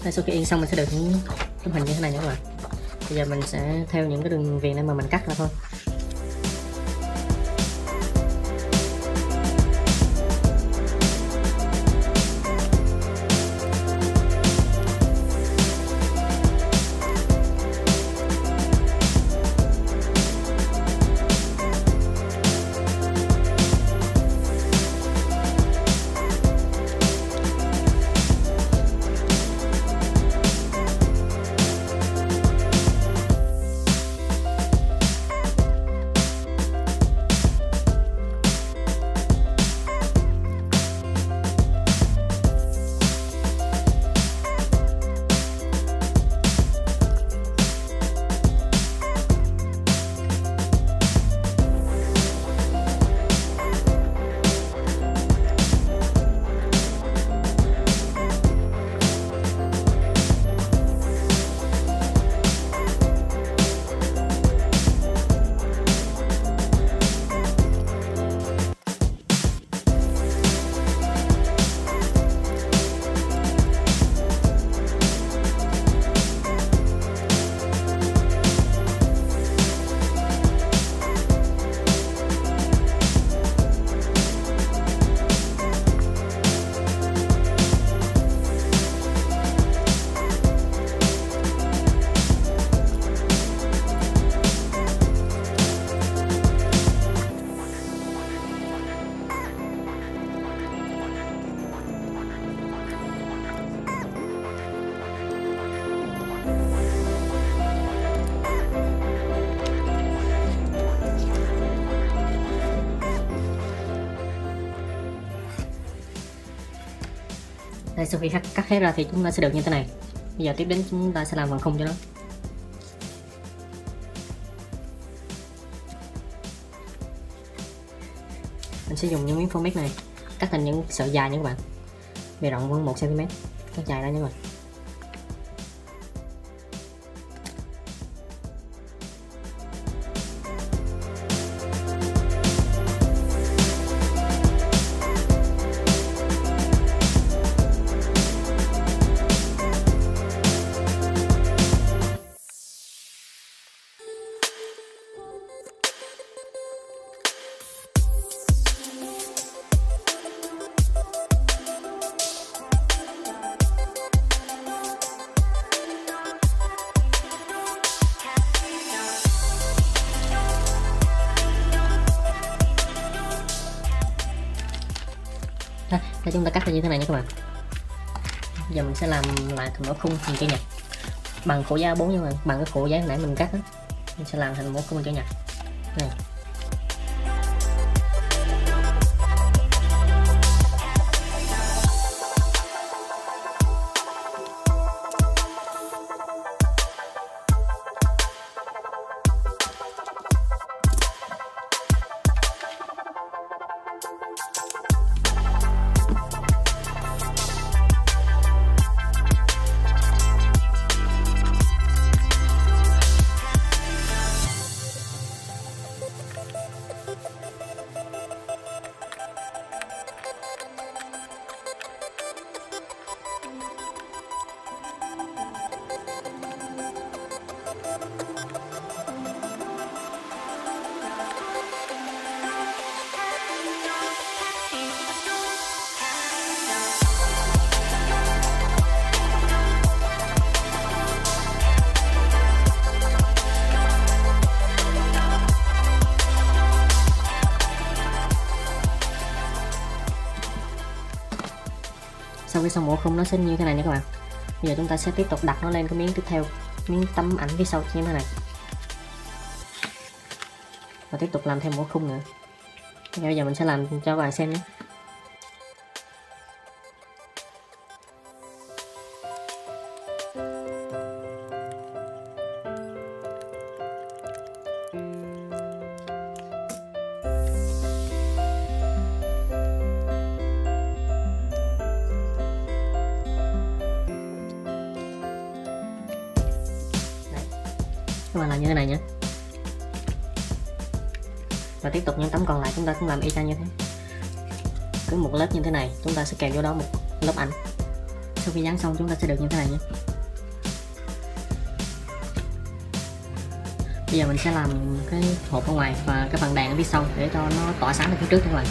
Đây, sau khi in xong mình sẽ được những tấm hình như thế này nha các bạn. Bây giờ mình sẽ theo những cái đường viền này mà mình cắt ra thôi. Đây, sau khi cắt hết ra thì chúng ta sẽ được như thế này. Bây giờ tiếp đến chúng ta sẽ làm phần khung cho nó. Mình sẽ dùng những miếng format này cắt thành những sợi dài nha các bạn, bề rộng khoảng 1 cm, cắt dài ra nha các bạn. Đây, chúng ta cắt ra như thế này nha các bạn. Giờ mình sẽ làm lại thành mẫu khung hình chữ nhật bằng khổ giá 4 nha các bạn, bằng cái khổ giá nãy mình cắt đó. Mình sẽ làm thành mẫu khung hình chữ nhật này. Sau khi xong mẫu khung nó sẽ như thế này nha các bạn. Bây giờ chúng ta sẽ tiếp tục đặt nó lên cái miếng tiếp theo, miếng tấm ảnh phía sau như thế này, và tiếp tục làm thêm mẫu khung nữa. Bây giờ mình sẽ làm cho các bạn xem nhé. Các bạn làm như thế này nhé, và tiếp tục những tấm còn lại chúng ta cũng làm y chang như thế. Cứ một lớp như thế này chúng ta sẽ kèm vô đó một lớp ảnh. Sau khi dán xong chúng ta sẽ được như thế này nhé. Bây giờ mình sẽ làm cái hộp ở ngoài và cái phần đèn ở phía sau để cho nó tỏa sáng ở phía trước các bạn.